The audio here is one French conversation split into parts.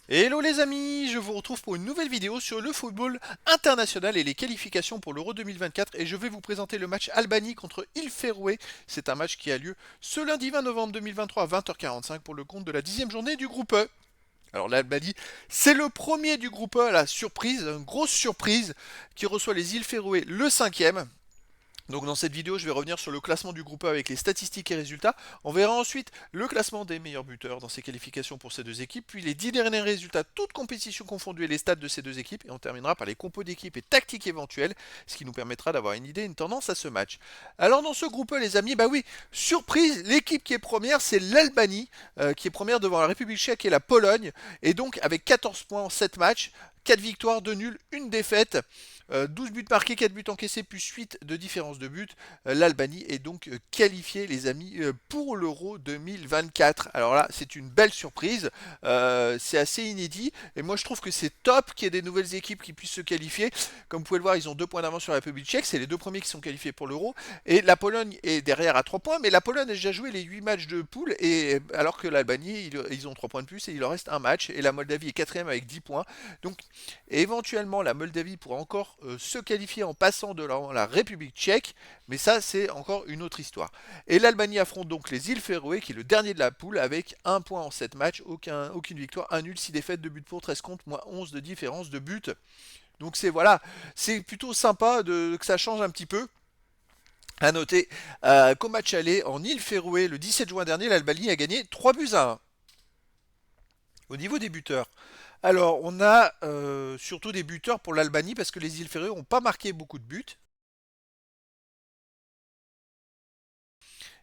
Hello les amis, je vous retrouve pour une nouvelle vidéo sur le football international et les qualifications pour l'Euro 2024 et je vais vous présenter le match Albanie contre Il Féroé. C'est un match qui a lieu ce lundi 20 novembre 2023 à 20h45 pour le compte de la 10e journée du groupe E. Alors l'Albanie, c'est le premier du groupe E à la surprise, une grosse surprise qui reçoit les îles Féroé le cinquième. Donc dans cette vidéo, je vais revenir sur le classement du groupe A avec les statistiques et résultats. On verra ensuite le classement des meilleurs buteurs dans ces qualifications pour ces deux équipes, puis les 10 derniers résultats, toutes compétitions confondues et les stats de ces deux équipes, et on terminera par les compos d'équipes et tactiques éventuelles, ce qui nous permettra d'avoir une idée, une tendance à ce match. Alors dans ce groupe A, les amis, bah oui, surprise, l'équipe qui est première, c'est l'Albanie, qui est première devant la République tchèque et la Pologne, et donc avec 14 points en 7 matchs, 4 victoires, 2 nuls, 1 défaite. 12 buts marqués, 4 buts encaissés, plus 8 de différence de but. L'Albanie est donc qualifiée, les amis, pour l'Euro 2024. Alors là, c'est une belle surprise. C'est assez inédit. Et moi, je trouve que c'est top qu'il y ait des nouvelles équipes qui puissent se qualifier. Comme vous pouvez le voir, ils ont 2 points d'avance sur la République tchèque. C'est les deux premiers qui sont qualifiés pour l'Euro. Et la Pologne est derrière à 3 points. Mais la Pologne a déjà joué les 8 matchs de poule. Et alors que l'Albanie, ils ont 3 points de plus et il leur reste un match. Et la Moldavie est quatrième avec 10 points. Donc éventuellement, la Moldavie pourra encore se qualifier en passant de la République tchèque, mais ça, c'est encore une autre histoire. Et l'Albanie affronte donc les îles Féroé, qui est le dernier de la poule, avec un point en 7 matchs, aucune victoire, un nul, 6 défaites, 2 buts pour, 13 contre, moins 11 de différence de but. Donc c'est voilà, c'est plutôt sympa que ça change un petit peu. À noter qu'au match aller en île Féroé le 17 juin dernier, l'Albanie a gagné 3 buts à 1. Au niveau des buteurs, alors on a surtout des buteurs pour l'Albanie parce que les îles Féroé n'ont pas marqué beaucoup de buts.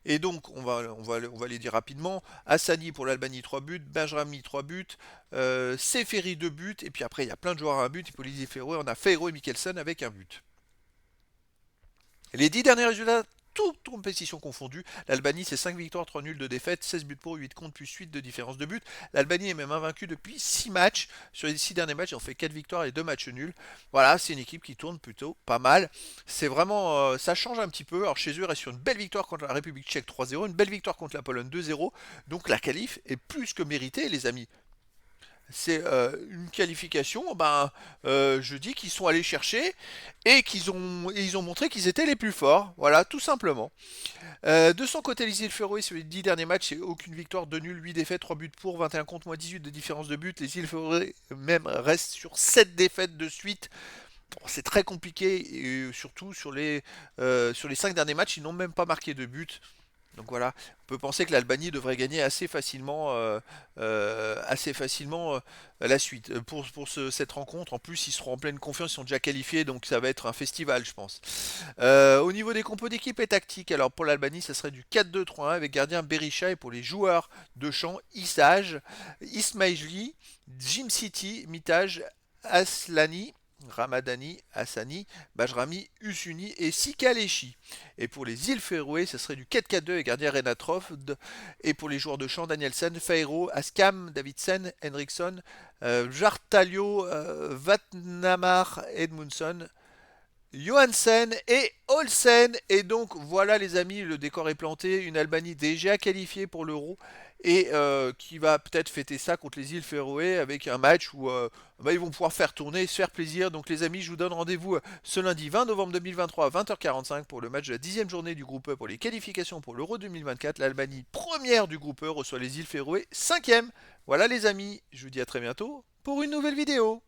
Et donc, on va les dire rapidement. Hassani pour l'Albanie 3 buts, Benjrami 3 buts, Seferi 2 buts, et puis après il y a plein de joueurs à un but. Et pour les îles Féroé, on a Feiro et Mikkelsen avec un but. Les 10 derniers résultats, toutes compétitions confondues, l'Albanie c'est 5 victoires, 3 nuls, 2 défaites, 16 buts pour, 8 contre, plus 8 de différence de but. L'Albanie est même invaincue depuis 6 matchs. Sur les 6 derniers matchs, ils ont fait 4 victoires et 2 matchs nuls. Voilà, c'est une équipe qui tourne plutôt pas mal. C'est vraiment, ça change un petit peu. Alors chez eux, il reste sur une belle victoire contre la République tchèque 3-0, une belle victoire contre la Pologne 2-0. Donc la qualif est plus que méritée, les amis. C'est une qualification, je dis qu'ils sont allés chercher et ils ont montré qu'ils étaient les plus forts. Voilà, tout simplement. De son côté, les îles Féroé, sur les 10 derniers matchs, c'est aucune victoire, 2 nuls, 8 défaites, 3 buts pour, 21 contre, moins 18 de différence de but. Les îles Féroé même restent sur 7 défaites de suite. Bon, c'est très compliqué, et surtout sur les 5 derniers matchs, ils n'ont même pas marqué de but. Donc voilà, on peut penser que l'Albanie devrait gagner assez facilement la suite. Cette rencontre, en plus, ils seront en pleine confiance, ils sont déjà qualifiés, donc ça va être un festival, je pense. Au niveau des compos d'équipe et tactique, alors pour l'Albanie, ça serait du 4-2-3-1 avec gardien Berisha et pour les joueurs de champ, Isage, Ismaili, Jim City, Mitaj, Aslani. Ramadani, Hassani, Bajrami, Usuni et Sikaleshi. Et pour les îles Féroé, ce serait du 4-4-2 et gardien Renatrov. Et pour les joueurs de champ, Danielsen, Feiro, Askam, Davidsen, Henriksson, Jartalio, Vatnamar, Edmundson, Johansen et Olsen. Et donc voilà les amis, le décor est planté. Une Albanie déjà qualifiée pour l'Euro et qui va peut-être fêter ça contre les îles Féroé avec un match où ils vont pouvoir faire tourner et se faire plaisir. Donc les amis, je vous donne rendez-vous ce lundi 20 novembre 2023 à 20h45 pour le match de la 10e journée du groupe E pour les qualifications pour l'Euro 2024. L'Albanie première du groupe E reçoit les îles Féroé 5e. Voilà les amis, je vous dis à très bientôt pour une nouvelle vidéo.